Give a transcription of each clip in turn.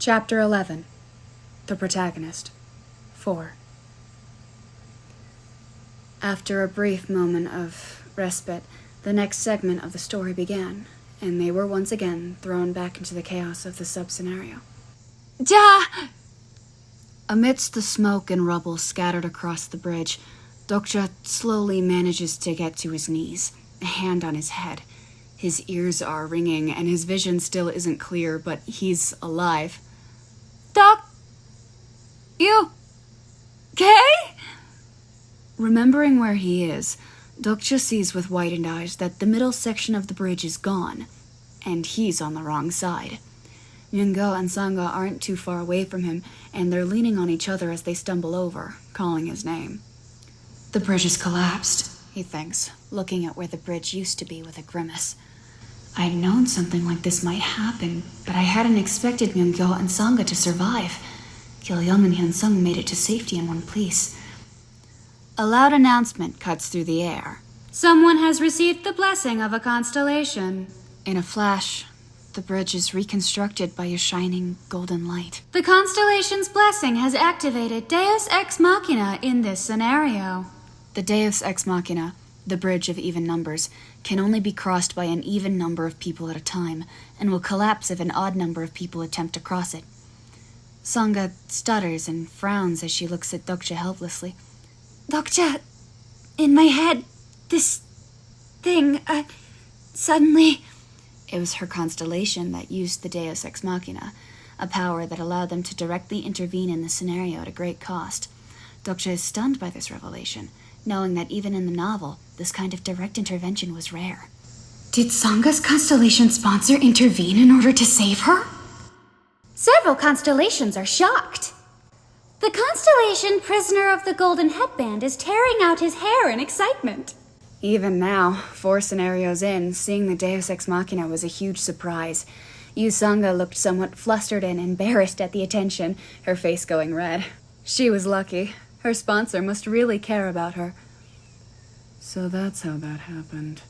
Chapter 11. The Protagonist. 4. After a brief moment of respite, the next segment of the story began, and they were once again thrown back into the chaos of the sub-scenario. Amidst the smoke and rubble scattered across the bridge, Dokja slowly manages to get to his knees, a hand on his head. His ears are ringing, and his vision still isn't clear, but he's alive. Doc? You? Okay? Remembering where he is, Dokja sees with widened eyes that the middle section of the bridge is gone, and he's on the wrong side. Myungo and Sangha aren't too far away from him, and they're leaning on each other as they stumble over, calling his name. The bridge has collapsed, he thinks, looking at where the bridge used to be with a grimace. I'd known something like this might happen, but I hadn't expected Myungo and Sangha to survive. Gil-young and Hyun-sung made it to safety in one piece. A loud announcement cuts through the air. Someone has received the blessing of a constellation. In a flash, the bridge is reconstructed by a shining golden light. The constellation's blessing has activated Deus Ex Machina in this scenario. The Deus Ex Machina, the bridge of even numbers, can only be crossed by an even number of people at a time, and will collapse if an odd number of people attempt to cross it. Sangha stutters and frowns as she looks at Dokja helplessly. Dokja, in my head, this thing, suddenly... It was her constellation that used the Deus Ex Machina, a power that allowed them to directly intervene in the scenario at a great cost. Dokja is stunned by this revelation, knowing that even in the novel, this kind of direct intervention was rare. Did Sangha's constellation sponsor intervene in order to save her? Several constellations are shocked. The constellation prisoner of the golden headband is tearing out his hair in excitement. Even now, 4 scenarios in, seeing the Deus Ex Machina was a huge surprise. Yu Sangha looked somewhat flustered and embarrassed at the attention, her face going red. She was lucky. Her sponsor must really care about her. So that's how that happened.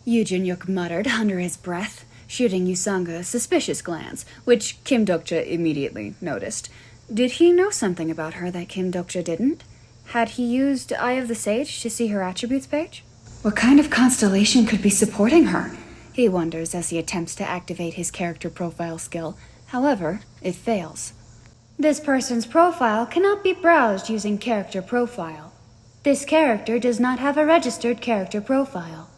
Yu Jin-yuk muttered under his breath, shooting Yu Sangha a suspicious glance, which Kim Dokja immediately noticed. Did he know something about her that Kim Dokja didn't? Had he used Eye of the Sage to see her attributes page? What kind of constellation could be supporting her? He wonders as he attempts to activate his character profile skill. However, it fails. This person's profile cannot be browsed using character profile. This character does not have a registered character profile.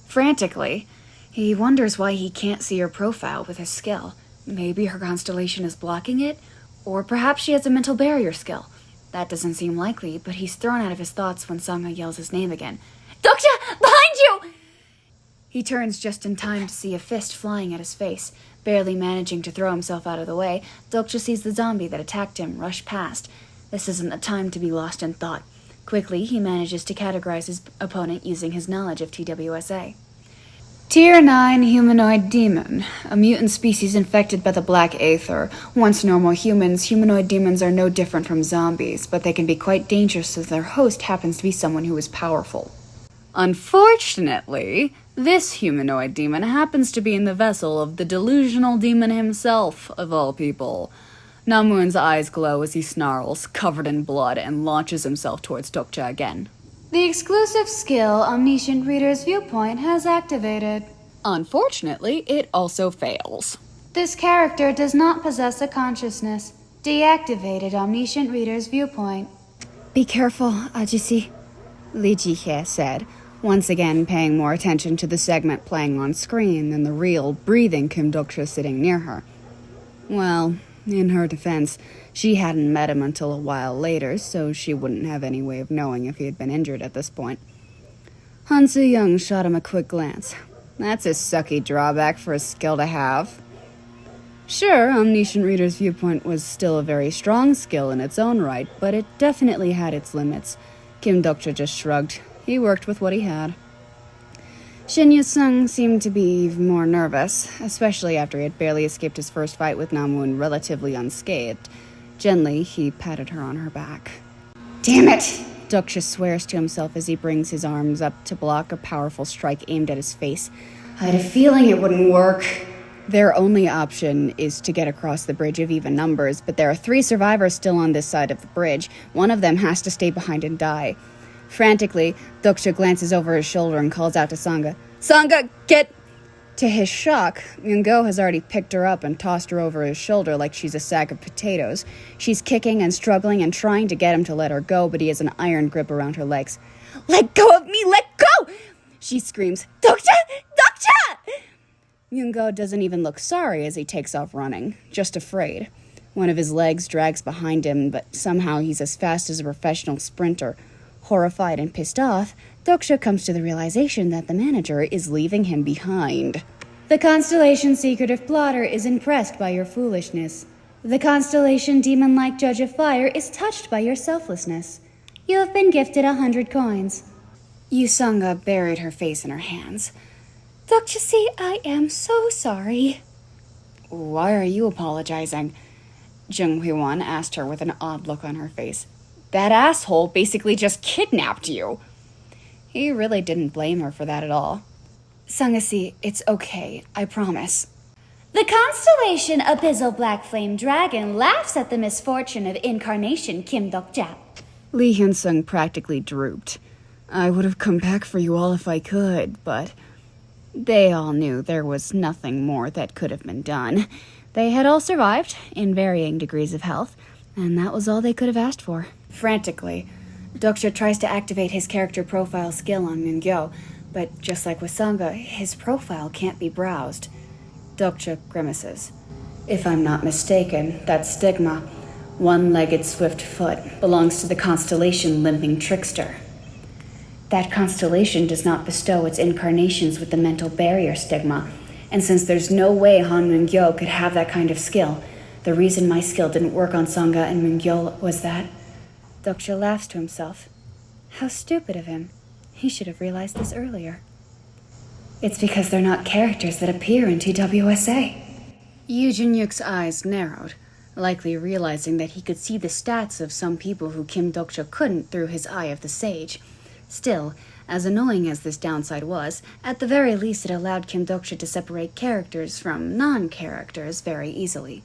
Frantically, he wonders why he can't see her profile with his skill. Maybe her constellation is blocking it, or perhaps she has a mental barrier skill. That doesn't seem likely, but he's thrown out of his thoughts when Sangha yells his name again. Dokja, behind you! He turns just in time to see a fist flying at his face. Barely managing to throw himself out of the way, Dokja sees the zombie that attacked him rush past. This isn't the time to be lost in thought. Quickly, he manages to categorize his opponent using his knowledge of TWSA. Tier 9 humanoid demon, a mutant species infected by the black aether. Once normal humans, humanoid demons are no different from zombies, but they can be quite dangerous if their host happens to be someone who is powerful. Unfortunately, this humanoid demon happens to be in the vessel of the delusional demon himself, of all people. Namun's eyes glow as he snarls, covered in blood, and launches himself towards Dokja again. The exclusive skill Omniscient Reader's Viewpoint has activated. Unfortunately, it also fails. This character does not possess a consciousness. Deactivated Omniscient Reader's Viewpoint. Be careful, Ajisi, Li Jihye said, once again paying more attention to the segment playing on screen than the real, breathing Kim Dokja sitting near her. Well, in her defense, she hadn't met him until a while later, so she wouldn't have any way of knowing if he had been injured at this point. Han Soo-young shot him a quick glance. That's a sucky drawback for a skill to have. Sure, Omniscient Reader's Viewpoint was still a very strong skill in its own right, but it definitely had its limits. Kim Dokja just shrugged. He worked with what he had. Shin Yu-sung seemed to be even more nervous, especially after he had barely escaped his first fight with Namun relatively unscathed. Gently, he patted her on her back. Damn it! Dokja swears to himself as he brings his arms up to block a powerful strike aimed at his face. I had a feeling it wouldn't work. Their only option is to get across the bridge of even numbers, but there are 3 survivors still on this side of the bridge. One of them has to stay behind and die. Frantically, Doksha glances over his shoulder and calls out to Sangha, "Sangha, get..." To his shock, Myung-go has already picked her up and tossed her over his shoulder like she's a sack of potatoes. She's kicking and struggling and trying to get him to let her go, but he has an iron grip around her legs. "Let go of me! Let go!" She screams, "Doksha! Doksha!" Myung-go doesn't even look sorry as he takes off running, just afraid. One of his legs drags behind him, but somehow he's as fast as a professional sprinter. Horrified and pissed off, Doksha comes to the realization that the manager is leaving him behind. The Constellation Secretive Plotter is impressed by your foolishness. The Constellation Demon-like Judge of Fire is touched by your selflessness. You have been gifted 100 coins. Yusanga buried her face in her hands. "Doksha, I am so sorry." "Why are you apologizing?" Jung Hwi-won asked her with an odd look on her face. "That asshole basically just kidnapped you." He really didn't blame her for that at all. "Sangha, it's okay, I promise." The constellation Abyssal Black Flame Dragon laughs at the misfortune of incarnation Kim Dokja. Lee Hyun-sung practically drooped. "I would have come back for you all if I could, but..." They all knew there was nothing more that could have been done. They had all survived, in varying degrees of health, and that was all they could have asked for. Frantically, Doksha tries to activate his character profile skill on Myung-go, but just like with Sangha, his profile can't be browsed. Doksha grimaces. "If I'm not mistaken, that stigma, one-legged swift foot, belongs to the constellation Limping Trickster. That constellation does not bestow its incarnations with the mental barrier stigma, and since there's no way Han Myung-go could have that kind of skill, the reason my skill didn't work on Sangha and Myung-go was that..." Doksha laughs to himself. How stupid of him. He should have realized this earlier. "It's because they're not characters that appear in TWSA." Yu Jin-yuk's eyes narrowed, likely realizing that he could see the stats of some people who Kim Doksha couldn't through his Eye of the Sage. Still, as annoying as this downside was, at the very least it allowed Kim Doksha to separate characters from non-characters very easily.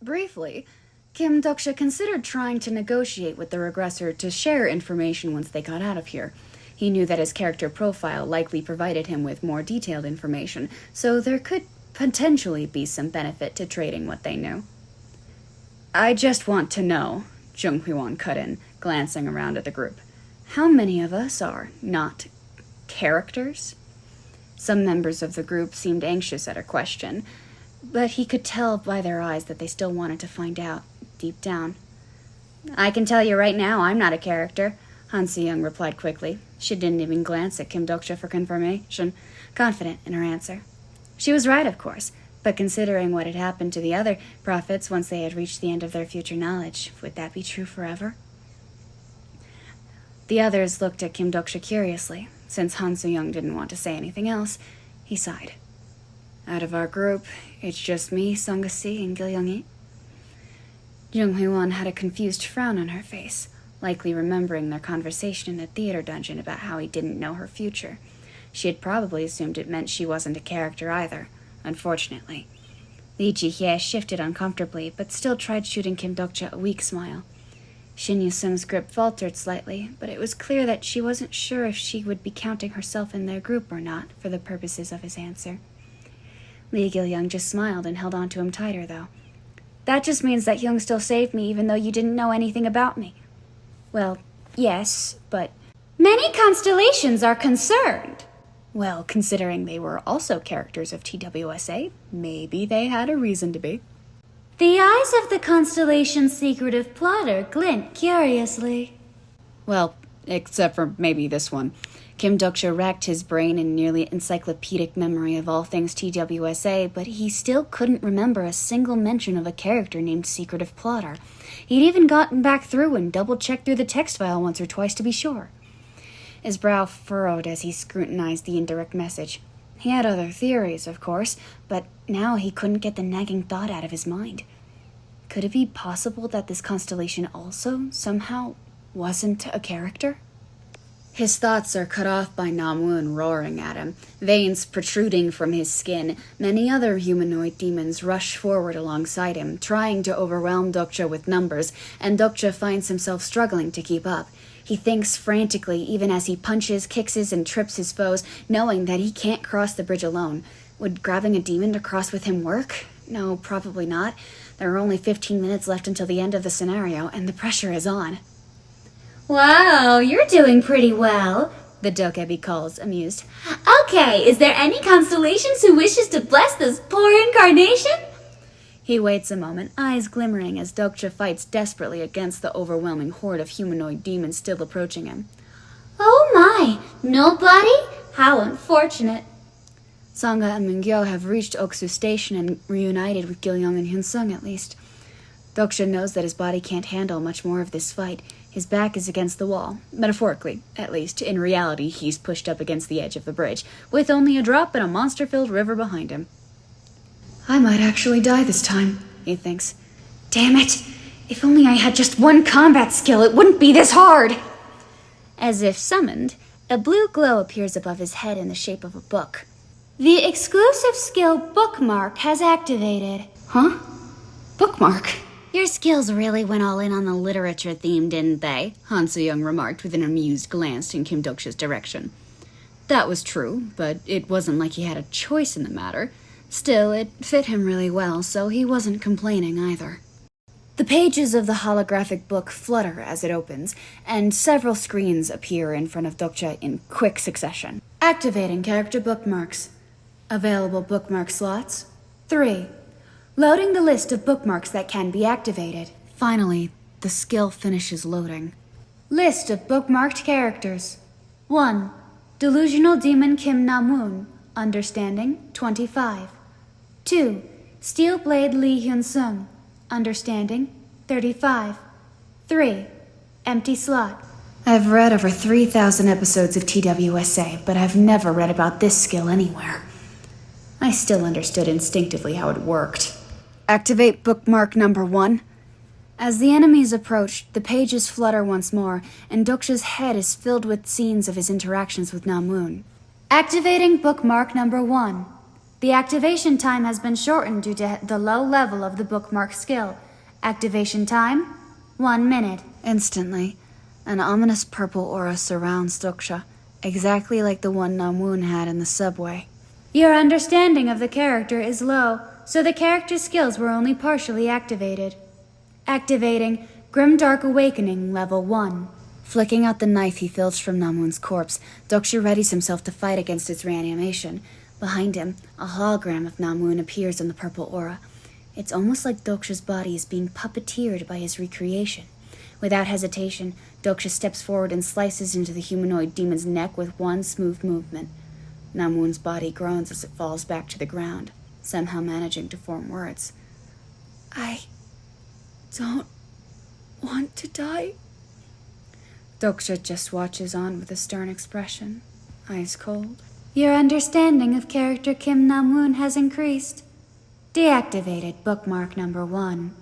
Briefly, Kim Doksha considered trying to negotiate with the regressor to share information once they got out of here. He knew that his character profile likely provided him with more detailed information, so there could potentially be some benefit to trading what they knew. "I just want to know," Jung Hwi-won cut in, glancing around at the group. "How many of us are not characters?" Some members of the group seemed anxious at her question, but he could tell by their eyes that they still wanted to find out, deep down. "I can tell you right now I'm not a character," Han Se-young replied quickly. She didn't even glance at Kim Doksha for confirmation, confident in her answer. She was right, of course, but considering what had happened to the other prophets once they had reached the end of their future knowledge, would that be true forever? The others looked at Kim Doksha curiously. Since Han Se-young didn't want to say anything else, he sighed. "Out of our group, it's just me, Sangha, and Gil Young-hee." Jung Hwi-won had a confused frown on her face, likely remembering their conversation in the theater dungeon about how he didn't know her future. She had probably assumed it meant she wasn't a character either, unfortunately. Lee Ji-hye shifted uncomfortably, but still tried shooting Kim Doksha a weak smile. Shin Yu-sung's grip faltered slightly, but it was clear that she wasn't sure if she would be counting herself in their group or not for the purposes of his answer. Lee Gil-young just smiled and held on to him tighter, though. "That just means that Hyung still saved me even though you didn't know anything about me." "Well, yes, but..." "Many constellations are concerned." Well, considering they were also characters of TWSA, maybe they had a reason to be. The eyes of the constellation Secretive Plotter glint curiously. Well, except for maybe this one. Kim Doksha racked his brain in nearly encyclopedic memory of all things TWSA, but he still couldn't remember a single mention of a character named Secretive Plotter. He'd even gotten back through and double-checked through the text file once or twice to be sure. His brow furrowed as he scrutinized the indirect message. He had other theories, of course, but now he couldn't get the nagging thought out of his mind. Could it be possible that this constellation also, somehow, wasn't a character? His thoughts are cut off by Namun roaring at him, veins protruding from his skin. Many other humanoid demons rush forward alongside him, trying to overwhelm Dokcha with numbers, and Dokcha finds himself struggling to keep up. He thinks frantically, even as he punches, kicks, and trips his foes, knowing that he can't cross the bridge alone. Would grabbing a demon to cross with him work? No, probably not. There are only 15 minutes left until the end of the scenario, and the pressure is on. Wow, you're doing pretty well, the Dokebi calls, amused. Okay, is there any constellations who wishes to bless this poor incarnation? He waits a moment, eyes glimmering as Dokcha fights desperately against the overwhelming horde of humanoid demons still approaching him. Oh my, nobody? How unfortunate. Sangha and Mingyo have reached Oksu Station and reunited with Gilyoung and Hyunsung at least. Dokcha knows that his body can't handle much more of this fight. His back is against the wall, metaphorically, at least. In reality, he's pushed up against the edge of the bridge, with only a drop and a monster-filled river behind him. I might actually die this time, he thinks. Damn it! If only I had just one combat skill, it wouldn't be this hard! As if summoned, a blue glow appears above his head in the shape of a book. The exclusive skill Bookmark has activated. Huh? Bookmark? Your skills really went all in on the literature theme, didn't they? Han Se-young remarked with an amused glance in Kim Dokcha's direction. That was true, but it wasn't like he had a choice in the matter. Still, it fit him really well, so he wasn't complaining either. The pages of the holographic book flutter as it opens, and several screens appear in front of Dokcha in quick succession. Activating character bookmarks. Available bookmark slots, 3. Loading the list of bookmarks that can be activated. Finally, the skill finishes loading. List of bookmarked characters. 1. Delusional Demon Kim Na-moon, understanding 25. 2. Steel Blade Lee Hyun-sung, understanding 35. 3. Empty slot. I've read over 3,000 episodes of TWSA, but I've never read about this skill anywhere. I still understood instinctively how it worked. Activate bookmark number 1. As the enemies approach, the pages flutter once more, and Dokcha's head is filled with scenes of his interactions with Na-moon. Activating bookmark number 1. The activation time has been shortened due to the low level of the bookmark skill. Activation time, 1 minute. Instantly, an ominous purple aura surrounds Dokcha, exactly like the one Na-moon had in the subway. Your understanding of the character is low, so the character's skills were only partially activated. Activating Grimdark Awakening Level 1. Flicking out the knife he filched from Na-moon's corpse, Dokcha readies himself to fight against its reanimation. Behind him, a hologram of Na-moon appears in the purple aura. It's almost like Dokcha's body is being puppeteered by his recreation. Without hesitation, Dokcha steps forward and slices into the humanoid demon's neck with one smooth movement. Na-moon's body groans as it falls back to the ground, somehow managing to form words. I don't want to die. Dokcha just watches on with a stern expression, eyes cold. Your understanding of character Kim Na-moon has increased. Deactivated bookmark number 1.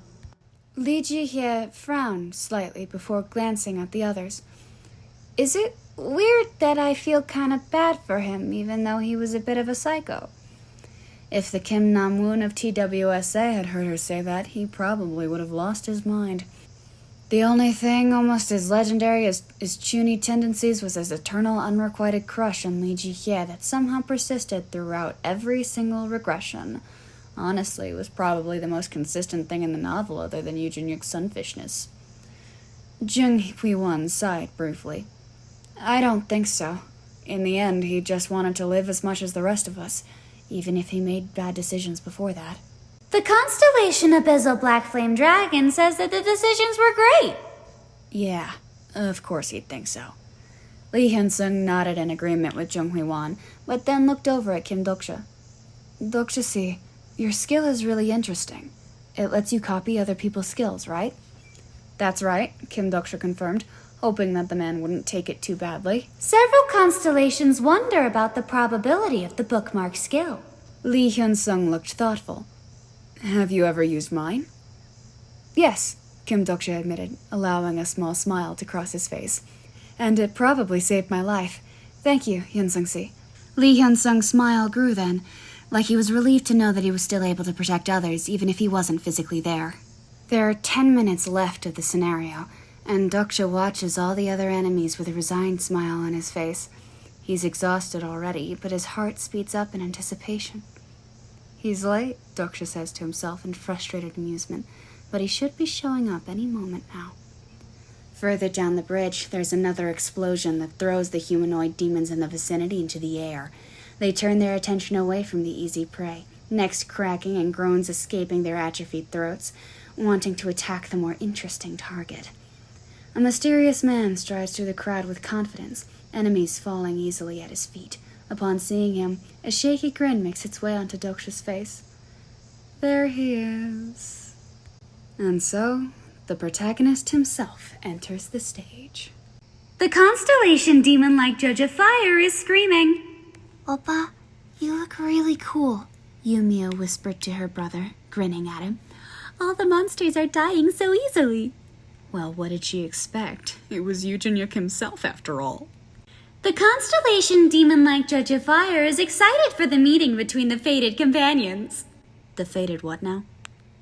Lee Ji-hye frowned slightly before glancing at the others. Is it weird that I feel kind of bad for him, even though he was a bit of a psycho? If the Kim Na-moon of TWSA had heard her say that, he probably would have lost his mind. The only thing almost as legendary as his chuny tendencies was his eternal unrequited crush on Lee Ji-hye that somehow persisted throughout every single regression. Honestly, it was probably the most consistent thing in the novel other than Yoo Jin-yuk's sunfishness. Jung Hui-won sighed briefly. I don't think so. In the end, he just wanted to live as much as the rest of us, even if he made bad decisions before that. The constellation Abyssal Black Flame Dragon says that the decisions were great. Yeah, of course he'd think so. Lee Hyun-sung nodded in agreement with Jung Hui-won, but then looked over at Kim Dokcha. Dokcha-si, your skill is really interesting. It lets you copy other people's skills, right? That's right, Kim Dokcha confirmed, hoping that the man wouldn't take it too badly. Several constellations wonder about the probability of the bookmark skill. Lee Hyun-sung looked thoughtful. Have you ever used mine? Yes, Kim Dokcha admitted, allowing a small smile to cross his face. and it probably saved my life. Thank you, Hyun-sung-si. Lee Hyun-sung's smile grew then, like he was relieved to know that he was still able to protect others, even if he wasn't physically there. There are 10 minutes left of the scenario, and Deok-sha watches all the other enemies with a resigned smile on his face. He's exhausted already, but his heart speeds up in anticipation. He's late, Deok-sha says to himself in frustrated amusement, but he should be showing up any moment now. Further down the bridge, there's another explosion that throws the humanoid demons in the vicinity into the air. They turn their attention away from the easy prey, necks cracking and groans escaping their atrophied throats, wanting to attack the more interesting target. A mysterious man strides through the crowd with confidence, enemies falling easily at his feet. Upon seeing him, a shaky grin makes its way onto Deok-sha's face. There he is. And so, the protagonist himself enters the stage. The constellation demon-like judge of fire is screaming. Oppa, you look really cool, Yumiya whispered to her brother, grinning at him. All the monsters are dying so easily. Well, what did she expect? It was Yoo Jin-hyuk himself, after all. The constellation demon-like judge of fire is excited for the meeting between the fated companions. The fated what now?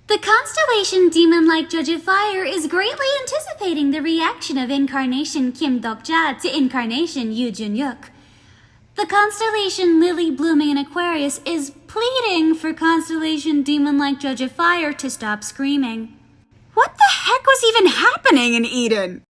The constellation demon-like judge of fire is greatly anticipating the reaction of incarnation Kim Deok-ja to incarnation Yoo Jin-hyuk. The constellation lily blooming in Aquarius is pleading for constellation demon-like judge of fire to stop screaming. What the heck was even happening in Eden?